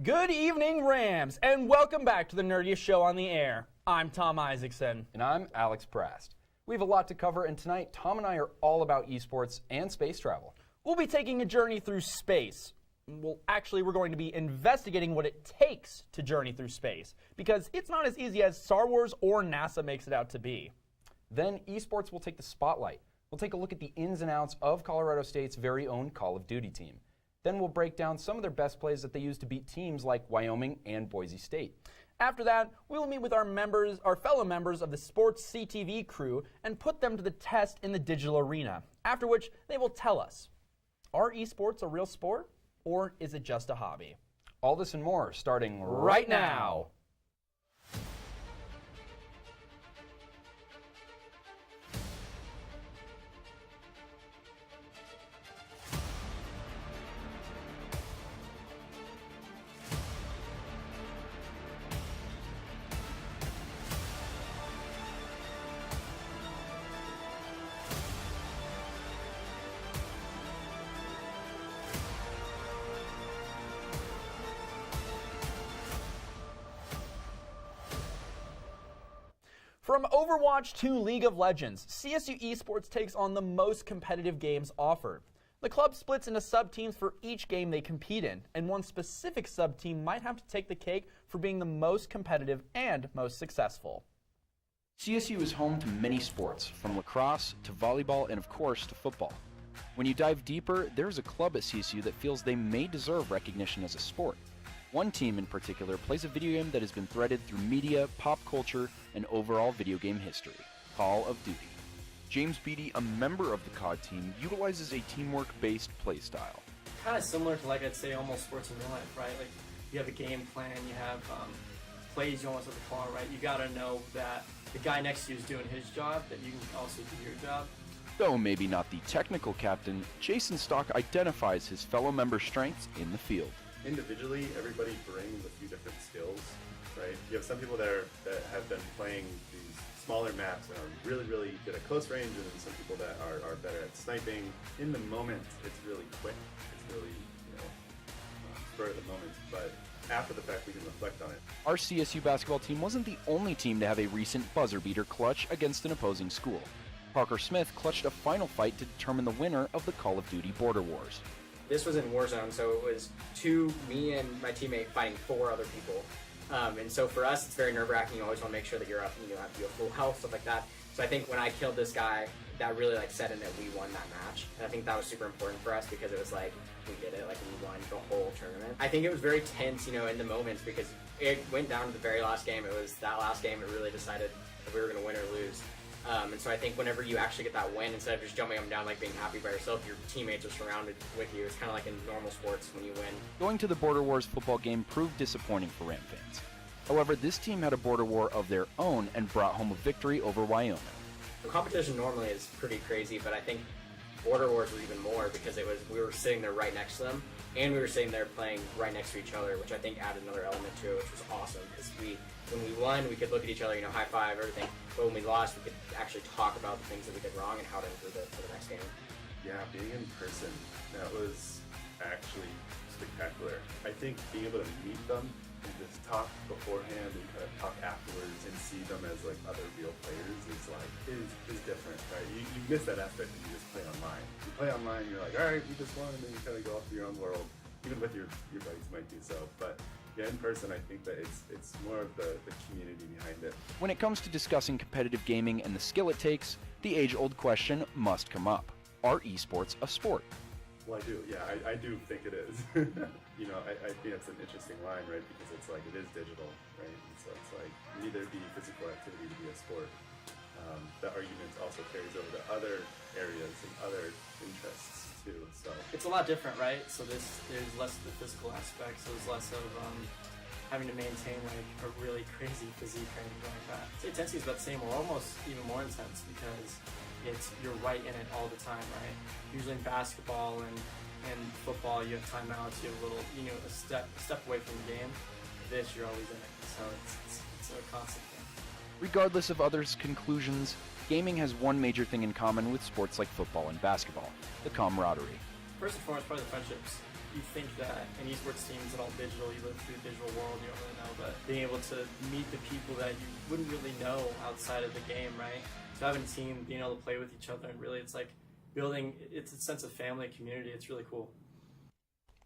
Good evening, Rams, and welcome back to the nerdiest show on the air. I'm Tom Isaacson. And I'm Alex Prast. We have a lot to cover, and tonight, Tom and I are all about esports and space travel. We'll be taking a journey through space. Well, actually, we're going to be investigating what it takes to journey through space, because it's not as easy as Star Wars or NASA makes it out to be. Then, esports will take the spotlight. We'll take a look at the ins and outs of Colorado State's very own Call of Duty team. Then we'll break down some of their best plays that they use to beat teams like Wyoming and Boise State. After that, we will meet with our fellow members of the sports CTV crew and put them to the test in the digital arena, after which they will tell us, are esports a real sport, or is it just a hobby? All this and more starting right now. From Overwatch to League of Legends, CSU Esports takes on the most competitive games offered. The club splits into sub-teams for each game they compete in, and one specific sub-team might have to take the cake for being the most competitive and most successful. CSU is home to many sports, from lacrosse to volleyball and of course to football. When you dive deeper, there's a club at CSU that feels they may deserve recognition as a sport. One team in particular plays a video game that has been threaded through media, pop culture, and overall video game history, Call of Duty. James Beatty, a member of the COD team, utilizes a teamwork-based playstyle. Kind of similar to, like, I'd say almost sports in real life, right? Like, you have a game plan, you have plays you almost have to follow, right? You gotta know that the guy next to you is doing his job, that you can also do your job. Though maybe not the technical captain, Jason Stock identifies his fellow members' strengths in the field. Individually, everybody brings a few different skills, right? You have some people that have been playing these smaller maps and are really, really good at close range, and then some people that are better at sniping. In the moment, it's really quick. It's really, spur of the moment. But after the fact, we can reflect on it. Our CSU basketball team wasn't the only team to have a recent buzzer beater clutch against an opposing school. Parker Smith clutched a final fight to determine the winner of the Call of Duty Border Wars. This was in Warzone, so it was me and my teammate fighting 4 other people. And so for us, it's very nerve-wracking. You always want to make sure that you're up and you have full health, stuff like that. So I think when I killed this guy, that really set in that we won that match. And I think that was super important for us because it was like, we did it, we won the whole tournament. I think it was very tense, in the moments because it went down to the very last game. It was that last game that really decided if we were going to win or lose. And so I think whenever you actually get that win, instead of just jumping up and down being happy by yourself, your teammates are surrounded with you. It's kind of like in normal sports when you win. Going to the Border Wars football game proved disappointing for Ram fans. However, this team had a border war of their own and brought home a victory over Wyoming. The competition normally is pretty crazy, but I think Border Wars was even more because we were sitting there right next to them, and we were sitting there playing right next to each other, which I think added another element to it, which was awesome because when we won, we could look at each other, high five, everything. But when we lost, we could actually talk about the things that we did wrong and how to improve it for the next game. Yeah, being in person, that was actually spectacular. I think being able to meet them and just talk beforehand and kind of talk afterwards and see them as other real players is different, right? You miss that aspect when you just play online. You play online, you're like, all right, we just won, and then you kind of go off to your own world. Even with your buddies might do so, but yeah, in person, I think that it's more of the community behind it. When it comes to discussing competitive gaming and the skill it takes, the age-old question must come up. Are esports a sport? Well, I do. Yeah, I do think it is. I think it's an interesting line, right? Because it's it is digital, right? And so it's you need there to be physical activity to be a sport. That argument also carries over to other areas and other interests too. So it's a lot different, right? So there's less of the physical aspect, so there's less of having to maintain a really crazy physique or anything like that. The intensity is about the same or almost even more intense because you're right in it all the time, right? Usually in basketball and football, you have timeouts, you have a little, a step away from the game. This, you're always in it, so it's a constant thing. Regardless of others' conclusions, gaming has one major thing in common with sports like football and basketball: the camaraderie. first and foremost, probably the friendships. You think that an esports team is all digital, you live through the digital world, you don't really know, but being able to meet the people that you wouldn't really know outside of the game, right? So having a team, being able to play with each other, and really it's like building, it's a sense of family and community. It's really cool.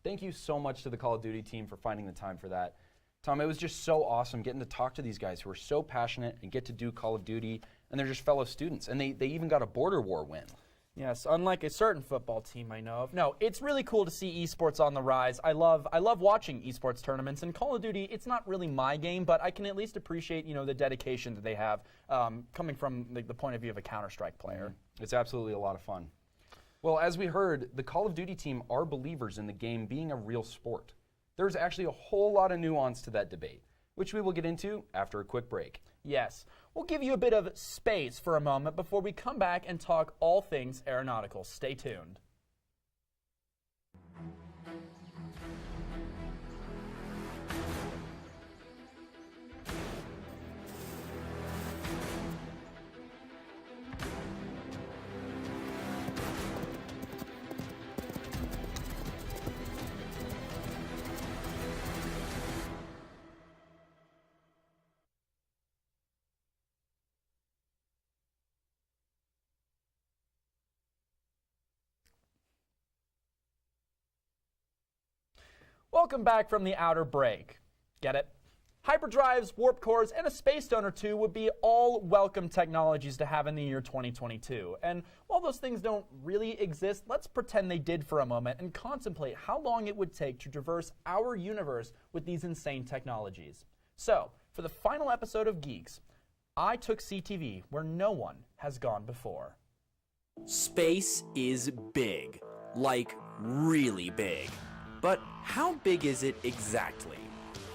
Thank you so much to the Call of Duty team for finding the time for that. Tom, it was just so awesome getting to talk to these guys who are so passionate and get to do Call of Duty, and they're just fellow students, and they even got a border war win. Yes, unlike a certain football team I know of. No, it's really cool to see esports on the rise. I love watching esports tournaments, and Call of Duty, it's not really my game, but I can at least appreciate, the dedication that they have coming from the point of view of a Counter-Strike player. It's absolutely a lot of fun. Well, as we heard, the Call of Duty team are believers in the game being a real sport. There's actually a whole lot of nuance to that debate, which we will get into after a quick break. Yes, we'll give you a bit of space for a moment before we come back and talk all things aeronautical. Stay tuned. Welcome back from the outer break. Get it? Hyperdrives, warp cores, and a space stone or two would be all welcome technologies to have in the year 2022. And while those things don't really exist, let's pretend they did for a moment and contemplate how long it would take to traverse our universe with these insane technologies. So, for the final episode of Geeks, I took CTV where no one has gone before. Space is big, like really big. But how big is it exactly?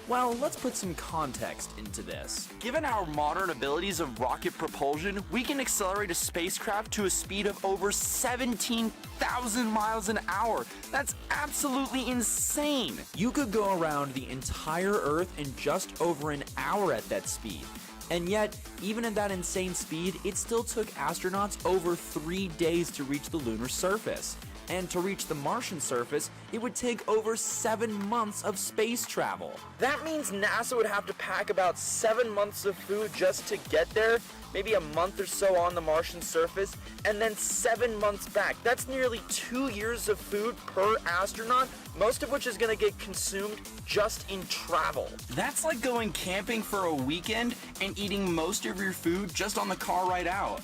Well, let's put some context into this. Given our modern abilities of rocket propulsion, we can accelerate a spacecraft to a speed of over 17,000 miles an hour. That's absolutely insane. You could go around the entire Earth in just over an hour at that speed. And yet, even at that insane speed, it still took astronauts over 3 days to reach the lunar surface. And to reach the Martian surface, it would take over 7 months of space travel. That means NASA would have to pack about 7 months of food just to get there, maybe a month or so on the Martian surface, and then 7 months back. That's nearly 2 years of food per astronaut, most of which is going to get consumed just in travel. That's like going camping for a weekend and eating most of your food just on the car ride out.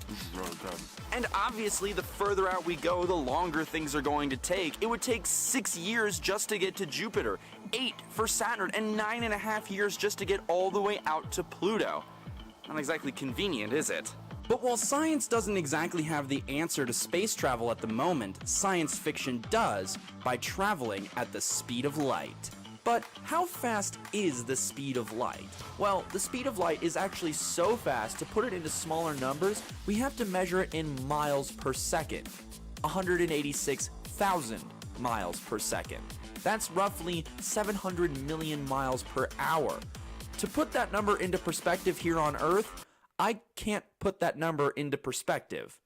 This is really good. And obviously, the further out we go, the longer things are going to take. It would take 6 years just to get to Jupiter, 8 for Saturn, and 9.5 years just to get all the way out to Pluto. Not exactly convenient, is it? But while science doesn't exactly have the answer to space travel at the moment, science fiction does by traveling at the speed of light. But how fast is the speed of light? Well, the speed of light is actually so fast, to put it into smaller numbers, we have to measure it in miles per second. 186,000 miles per second. That's roughly 700 million miles per hour. To put that number into perspective here on Earth, I can't put that number into perspective.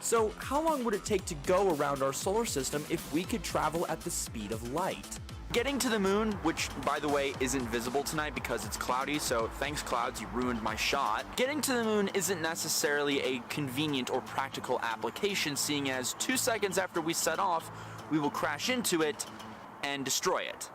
So how long would it take to go around our solar system if we could travel at the speed of light? Getting to the moon, which, by the way, isn't visible tonight because it's cloudy, so thanks clouds, you ruined my shot. Getting to the moon isn't necessarily a convenient or practical application, seeing as 2 seconds after we set off, we will crash into it and destroy it.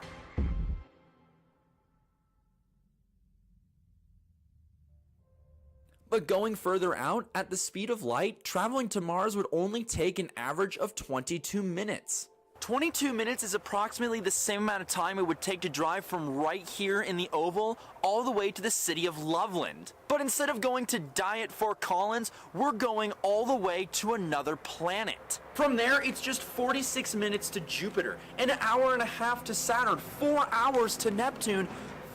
But going further out, at the speed of light, traveling to Mars would only take an average of 22 minutes. 22 minutes is approximately the same amount of time it would take to drive from right here in the Oval all the way to the city of Loveland. But instead of going to Diet Fort Collins, we're going all the way to another planet. From there, it's just 46 minutes to Jupiter, an hour and a half to Saturn, 4 hours to Neptune,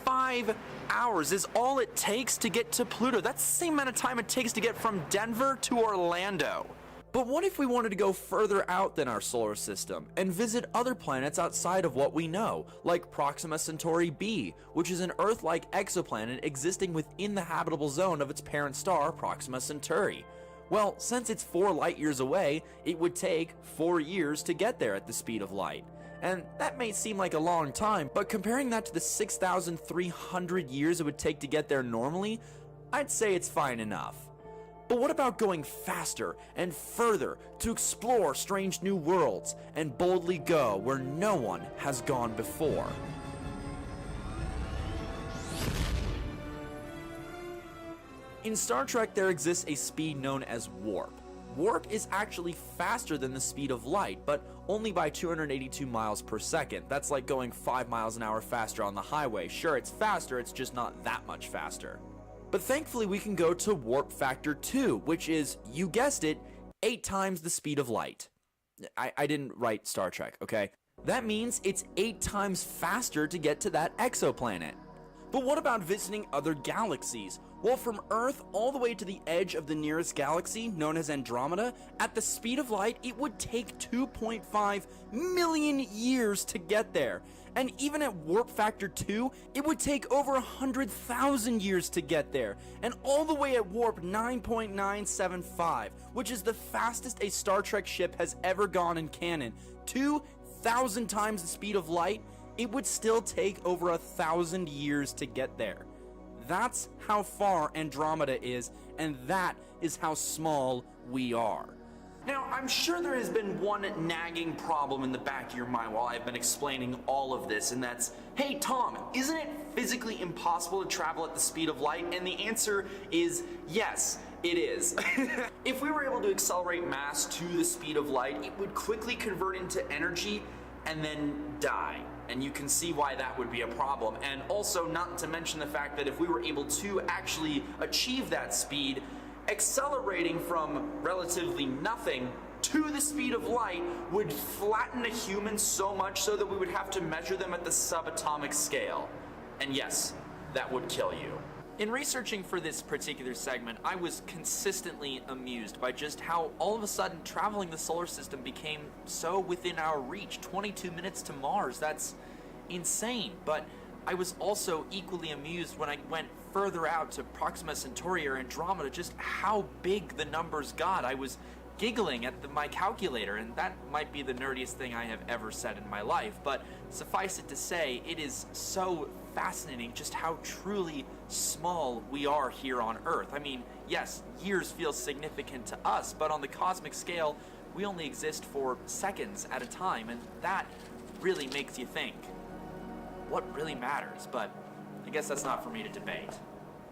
5 hours is all it takes to get to Pluto. That's the same amount of time it takes to get from Denver to Orlando. But what if we wanted to go further out than our solar system and visit other planets outside of what we know, like Proxima Centauri b, which is an Earth-like exoplanet existing within the habitable zone of its parent star, Proxima Centauri? Well, since it's 4 light years away, it would take 4 years to get there at the speed of light. And that may seem like a long time, but comparing that to the 6,300 years it would take to get there normally, I'd say it's fine enough. But what about going faster and further to explore strange new worlds and boldly go where no one has gone before? In Star Trek, there exists a speed known as warp. Warp is actually faster than the speed of light, but only by 282 miles per second. That's like going 5 miles an hour faster on the highway. Sure, it's faster, it's just not that much faster. But thankfully we can go to warp factor 2, which is, you guessed it, 8 times the speed of light. I didn't write Star Trek, okay? That means it's 8 times faster to get to that exoplanet. But what about visiting other galaxies? Well, from Earth all the way to the edge of the nearest galaxy, known as Andromeda, at the speed of light, it would take 2.5 million years to get there. And even at warp factor 2, it would take over 100,000 years to get there. And all the way at warp 9.975, which is the fastest a Star Trek ship has ever gone in canon, 2,000 times the speed of light, it would still take over 1,000 years to get there. That's how far Andromeda is, and that is how small we are. Now, I'm sure there has been one nagging problem in the back of your mind while I've been explaining all of this, and that's, hey Tom, isn't it physically impossible to travel at the speed of light? And the answer is yes, it is. If we were able to accelerate mass to the speed of light, it would quickly convert into energy and then die. And you can see why that would be a problem. And also, not to mention the fact that if we were able to actually achieve that speed, accelerating from relatively nothing to the speed of light would flatten a human so much so that we would have to measure them at the subatomic scale. And yes, that would kill you. In researching for this particular segment, I was consistently amused by just how all of a sudden traveling the solar system became so within our reach. 22 minutes to Mars, that's insane. But I was also equally amused when I went further out to Proxima Centauri or Andromeda, just how big the numbers got. I was giggling at my calculator, and that might be the nerdiest thing I have ever said in my life, but suffice it to say, it is so fascinating just how truly small we are here on Earth. I mean, yes, years feel significant to us, but on the cosmic scale, we only exist for seconds at a time, and that really makes you think, what really matters? But I guess that's not for me to debate.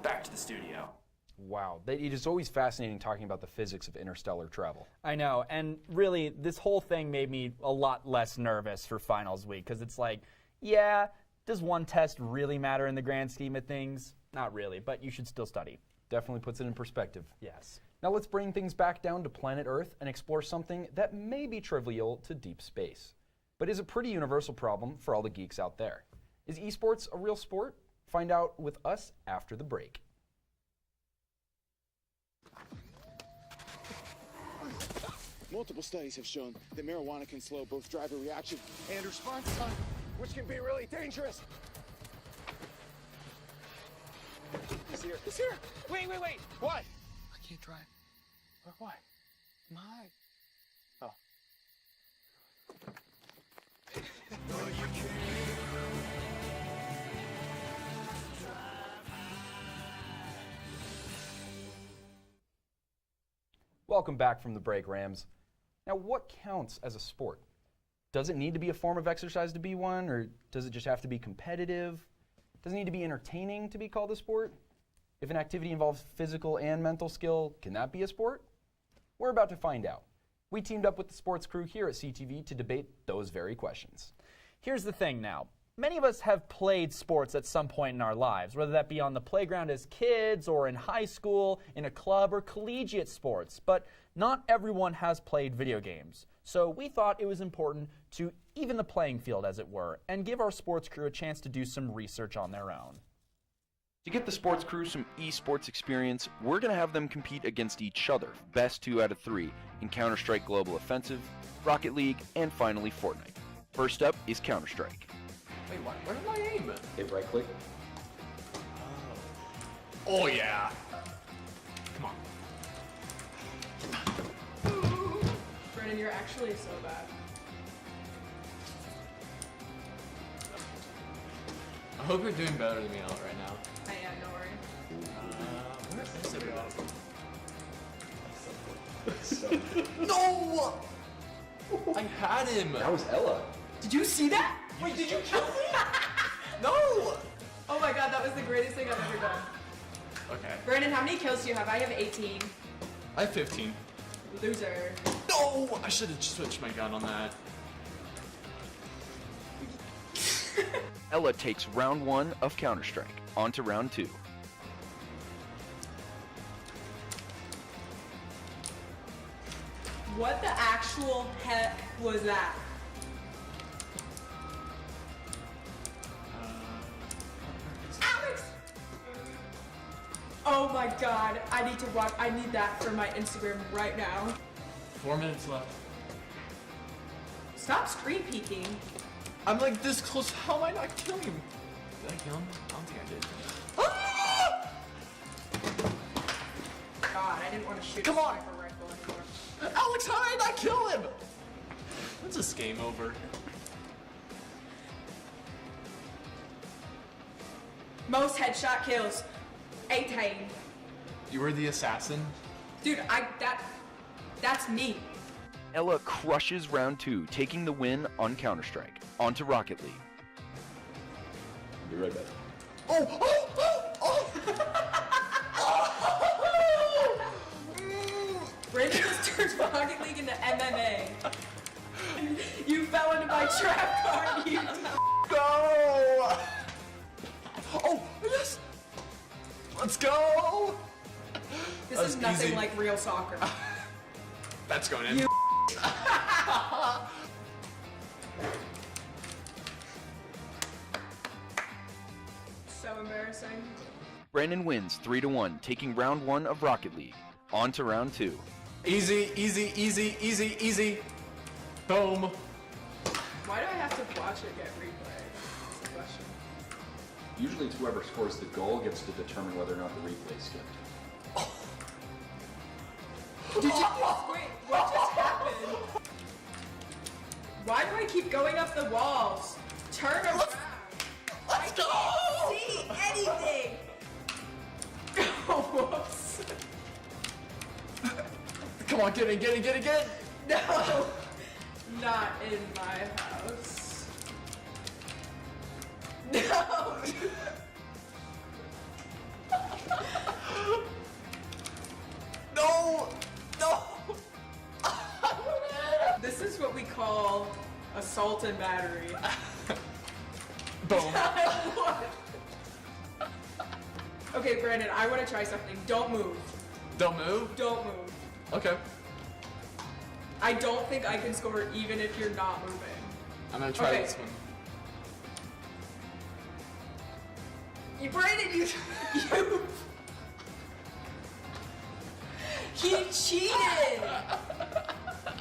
Back to the studio. Wow, it is always fascinating talking about the physics of interstellar travel. I know, and really, this whole thing made me a lot less nervous for finals week, because it's like, yeah, does one test really matter in the grand scheme of things? Not really, but you should still study. Definitely puts it in perspective. Yes. Now let's bring things back down to planet Earth and explore something that may be trivial to deep space, but is a pretty universal problem for all the geeks out there. Is esports a real sport? Find out with us after the break. Multiple studies have shown that marijuana can slow both driver reaction and response time, which can be really dangerous. He's here. He's here. Wait. What? I can't drive. Why? My. Oh. Welcome back from the break, Rams. Now, what counts as a sport? Does it need to be a form of exercise to be one, or does it just have to be competitive? Does it need to be entertaining to be called a sport? If an activity involves physical and mental skill, can that be a sport? We're about to find out. We teamed up with the sports crew here at CTV to debate those very questions. Here's the thing now. Many of us have played sports at some point in our lives, whether that be on the playground as kids or in high school, in a club, or collegiate sports. But not everyone has played video games. So we thought it was important to even the playing field, as it were, and give our sports crew a chance to do some research on their own. To get the sports crew some esports experience, we're going to have them compete against each other, best 2 out of 3, in Counter-Strike Global Offensive, Rocket League, and finally Fortnite. First up is Counter-Strike. Wait, where did I aim? Hit right click. Oh yeah. Come on. Brennan, you're actually so bad. I hope you're doing better than me out right now. I am, don't worry. Where is everybody? No! I had him. That was Ella. Did you see that? Wait, did you kill me? No! Oh my god, that was the greatest thing I've ever done. Okay. Brandon, how many kills do you have? I have 18. I have 15. Loser. No! I should have switched my gun on that. Ella takes round 1 of Counter-Strike. On to round 2. What the actual heck was that? Alex! Oh my god, I need to watch. I need that for my Instagram right now. 4 minutes left. Stop screen peeking. I'm like this close. How am I not killing him? Did I kill him? I don't think I did. God, I didn't want to shoot Come a on. sniper rifle anymore. Alex, how did I not kill him? When's this game over? Most headshot kills. 18. You were the assassin? Dude, that's me. Ella crushes round 2, taking the win on Counter-Strike. On to Rocket League. Be right back. Brandon just turned Rocket League into MMA. You fell into my trap card, you Go! Oh, yes! Let's go! This That is was nothing easy. like real soccer. That's going in. You So embarrassing. Brandon wins 3-1, taking round 1 of Rocket League. On to round 2. Easy, easy, easy, easy, easy. Boom. Why do I have to watch it get replayed? That's the question. Usually it's whoever scores the goal gets to determine whether or not the replay skipped. Did you wait, what just happened? Why do I keep going up the walls? Turn around. Let's go! See anything? Oh, whoops. Come on, get in, get in, get in, get in! No, not in my house. No. No! No! This is what we call assault and battery. Boom. Okay, Brandon, I want to try something. Don't move. Don't move? Don't move. Okay. I don't think I can score even if you're not moving. I'm gonna try Okay. this one. You, Brandon, you. He cheated.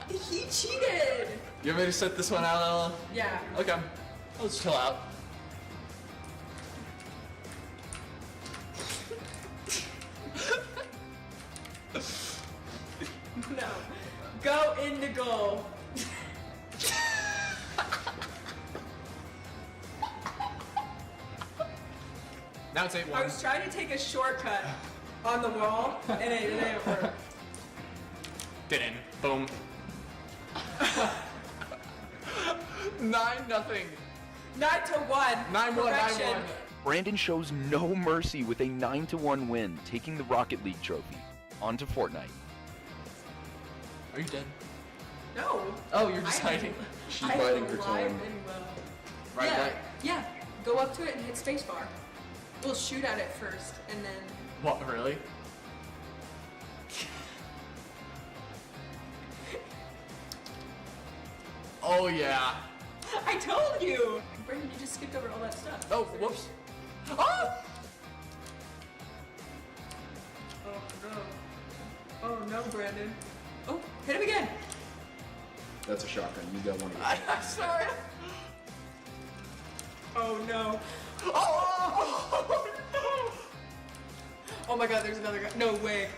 He cheated. You want me to set this one out, Ella? Yeah. Okay. Let's chill out. No. Go in the goal. Now it's 8-1. I was trying to take a shortcut on the wall, and it didn't work. Didn't. Boom. 9-0. 9-1. 9-1, Perfection. 9-1. Brandon shows no mercy with a 9-1 win, taking the Rocket League trophy. On to Fortnite. Are you dead? No. Oh, you're just I'm- hiding. She's I'm biting her alive tongue. and well. Right, yeah, right. yeah. Go up to it and hit spacebar. We'll shoot at it first, and then. What, really? Oh, yeah. I told you. Brandon, you just skipped over all that stuff. Oh, whoops. Oh! Oh no. Oh no, Brandon. Oh, hit him again. That's a shotgun. You got one of I'm sorry. Oh no. Oh! Oh my god, there's another guy. No way.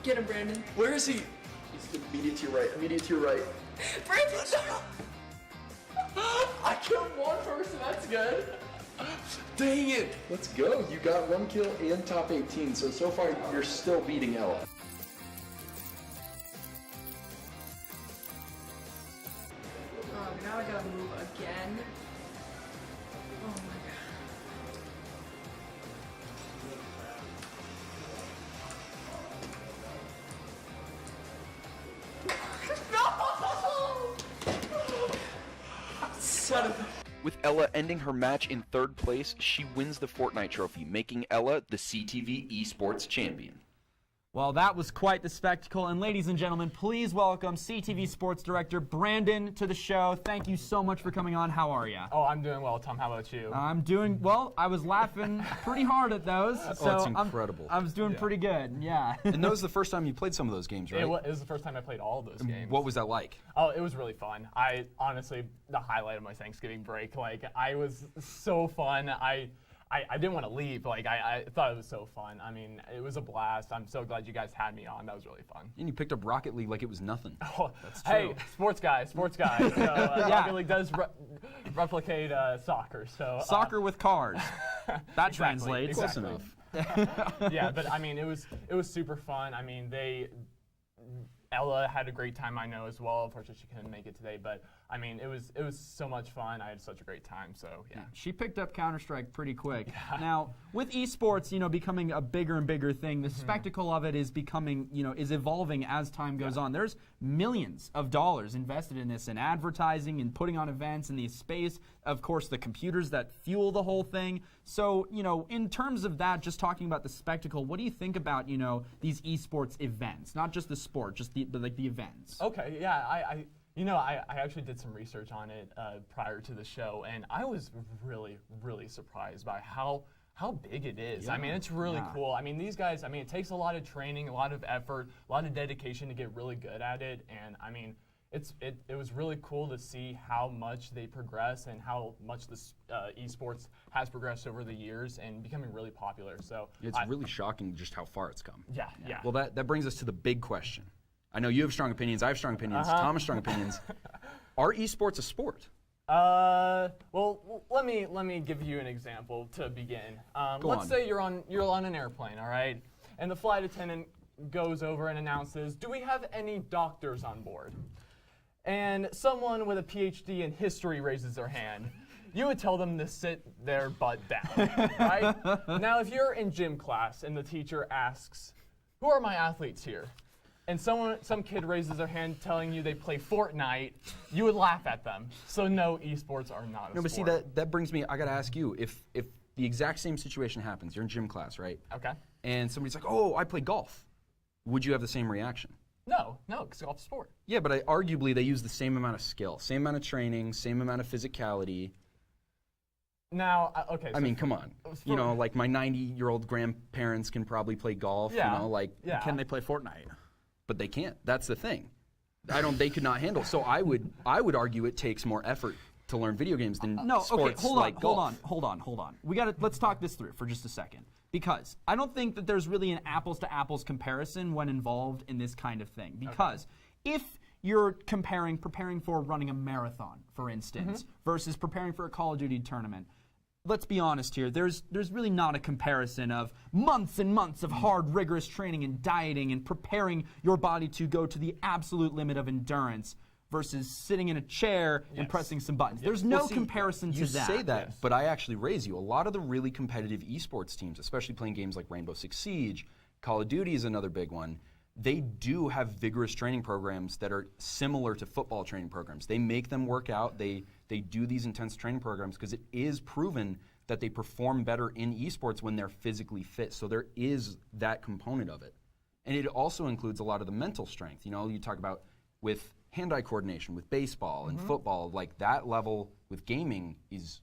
Get him, Brandon. Where is he? Immediate to your right. Immediate to your right. Brandon, I killed one person. That's good. Dang it. Let's go. You got 1 kill and top 18. So far, you're still beating Ella. Oh, now I gotta move again. Oh my god. Son of a... With Ella ending her match in 3rd place, she wins the Fortnite trophy, making Ella the CTV Esports champion. Well, that was quite the spectacle. And ladies and gentlemen, please welcome CTV Sports Director Brandon to the show. Thank you so much for coming on. How are you? Oh, I'm doing well, Tom. How about you? I'm doing well. I was laughing pretty hard at those. So that's incredible. I was doing pretty good. Yeah. And that was the first time you played some of those games, right? It was the first time I played all of those games. What was that like? Oh, it was really fun. I honestly, the highlight of my Thanksgiving break. Like, I was so fun. I didn't want to leave. Like, I thought it was so fun. I mean, it was a blast. I'm so glad you guys had me on. That was really fun. And you picked up Rocket League like it was nothing. Oh, that's true. Hey, sports guy. So Rocket League does replicate soccer. So Soccer with cars. That translates. Close enough. Yeah, but I mean, it was super fun. I mean, Ella had a great time, I know, as well. Unfortunately, she couldn't make it today, but I mean, it was so much fun. I had such a great time. So yeah. She picked up Counter-Strike pretty quick. Yeah. Now, with esports, becoming a bigger and bigger thing, the spectacle of it is becoming, is evolving as time goes on. There's millions of dollars invested in this, in advertising and putting on events in the space. Of course, the computers that fuel the whole thing. So, in terms of that, just talking about the spectacle, what do you think about, these esports events? Not just the sport, just the events. Okay, yeah, I actually did some research on it prior to the show, and I was really, really surprised by how big it is. Yeah. I mean, it's really cool. I mean, these guys, it takes a lot of training, a lot of effort, a lot of dedication to get really good at it, and I mean, it was really cool to see how much they progress and how much this esports has progressed over the years and becoming really popular. So it's really shocking just how far it's come. Yeah. Well, that brings us to the big question. I know you have strong opinions. I have strong opinions. Tom has strong opinions. Are esports a sport? Well, let me give you an example to begin. Let's say you're on an airplane, all right, and the flight attendant goes over and announces, "Do we have any doctors on board?" And someone with a PhD in history raises their hand. You would tell them to sit their butt down, right? Now, if you're in gym class and the teacher asks, "Who are my athletes here?" and some kid raises their hand telling you they play Fortnite, you would laugh at them. So no, esports are not a sport. No, but see, that brings me, I gotta ask you, if the exact same situation happens, you're in gym class, right? Okay. And somebody's like, "Oh, I play golf," would you have the same reaction? No, because golf's a sport. Yeah, but arguably they use the same amount of skill, same amount of training, same amount of physicality. Now, okay. So I mean, come on. Like my 90-year-old grandparents can probably play golf. Yeah. Can they play Fortnite? But they can't. That's the thing. They could not handle. So I would argue it takes more effort to learn video games than sports like golf. Hold on. Let's talk this through for just a second. Because I don't think that there's really an apples to apples comparison when involved in this kind of thing. Because if you're preparing for running a marathon, for instance, versus preparing for a Call of Duty tournament, let's be honest here, there's really not a comparison of months and months of hard, rigorous training and dieting and preparing your body to go to the absolute limit of endurance versus sitting in a chair and pressing some buttons. There's no comparison to that. You say that, but I actually raise you. A lot of the really competitive esports teams, especially playing games like Rainbow Six Siege, Call of Duty is another big one, they do have vigorous training programs that are similar to football training programs. They make them work out. They do these intense training programs because it is proven that they perform better in esports when they're physically fit. So there is that component of it. And it also includes a lot of the mental strength. You talk about with hand-eye coordination, with baseball and football, like that level with gaming is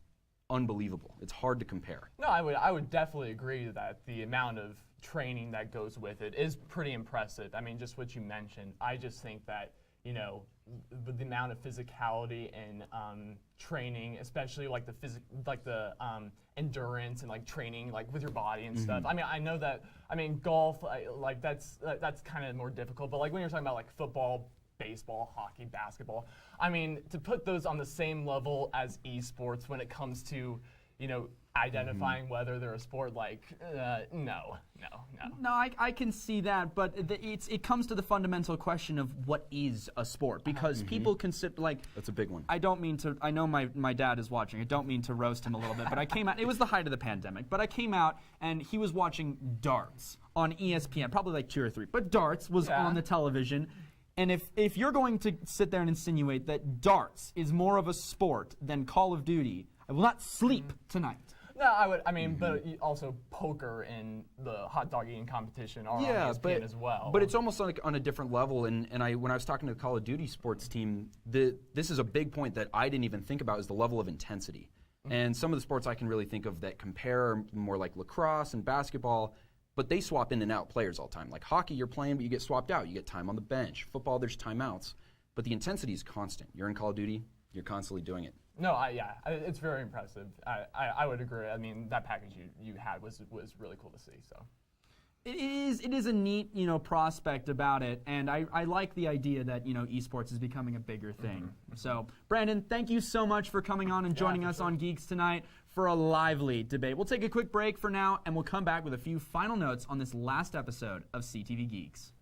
unbelievable. It's hard to compare. No, I would definitely agree that the amount of training that goes with it is pretty impressive. I mean, just what you mentioned. I just think that, the amount of physicality and training, especially like the endurance and like training like with your body and stuff. I mean, I know that. I mean, golf like that's kind of more difficult. But like when you're talking about like football, baseball, hockey, basketball, I mean, to put those on the same level as esports when it comes to, you know, identifying whether they're a sport, like, no. No, I can see that, but it comes to the fundamental question of what is a sport, because people consider, like... That's a big one. I don't mean to, I know my dad is watching, I don't mean to roast him a little bit, but I came out, it was the height of the pandemic, but I came out and he was watching darts on ESPN, probably like 2 or 3, but darts was on the television. And if you're going to sit there and insinuate that darts is more of a sport than Call of Duty, I will not sleep tonight. No, I would. I mean, but also poker and the hot dog eating competition are on ESPN as well. But it's almost like on a different level. And when I was talking to the Call of Duty sports team, this is a big point that I didn't even think about, is the level of intensity. And some of the sports I can really think of that compare are more like lacrosse and basketball, but they swap in and out players all the time. Like hockey, you're playing, but you get swapped out. You get time on the bench. Football, there's timeouts. But the intensity is constant. You're in Call of Duty, you're constantly doing it. No, it's very impressive. I would agree. I mean, that package you had was really cool to see. So it is a neat, you know, prospect about it, and I like the idea that, you know, esports is becoming a bigger thing. So Brandon, thank you so much for coming on and joining us on Geeks tonight for a lively debate. We'll take a quick break for now, and we'll come back with a few final notes on this last episode of CTV Geeks.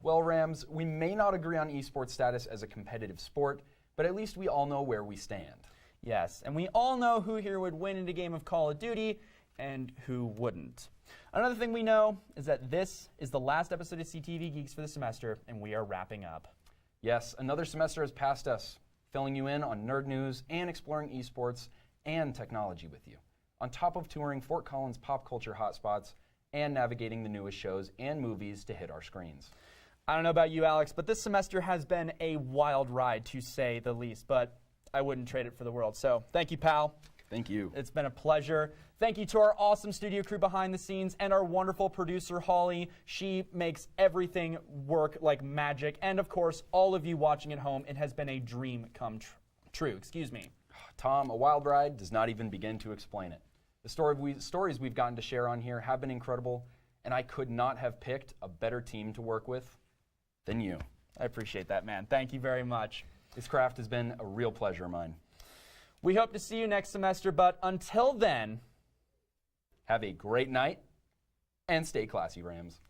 Well, Rams, we may not agree on esports status as a competitive sport, but at least we all know where we stand. Yes, and we all know who here would win in a game of Call of Duty and who wouldn't. Another thing we know is that this is the last episode of CTV Geeks for the semester, and we are wrapping up. Yes, another semester has passed us, filling you in on nerd news and exploring esports and technology with you, on top of touring Fort Collins pop culture hotspots and navigating the newest shows and movies to hit our screens. I don't know about you, Alex, but this semester has been a wild ride, to say the least, but I wouldn't trade it for the world. So thank you, pal. Thank you. It's been a pleasure. Thank you to our awesome studio crew behind the scenes and our wonderful producer, Holly. She makes everything work like magic. And, of course, all of you watching at home, it has been a dream come true. Excuse me. Tom, a wild ride does not even begin to explain it. The stories we've gotten to share on here have been incredible, and I could not have picked a better team to work with than you. I appreciate that, man. Thank you very much. This craft has been a real pleasure of mine. We hope to see you next semester, but until then, have a great night and stay classy, Rams.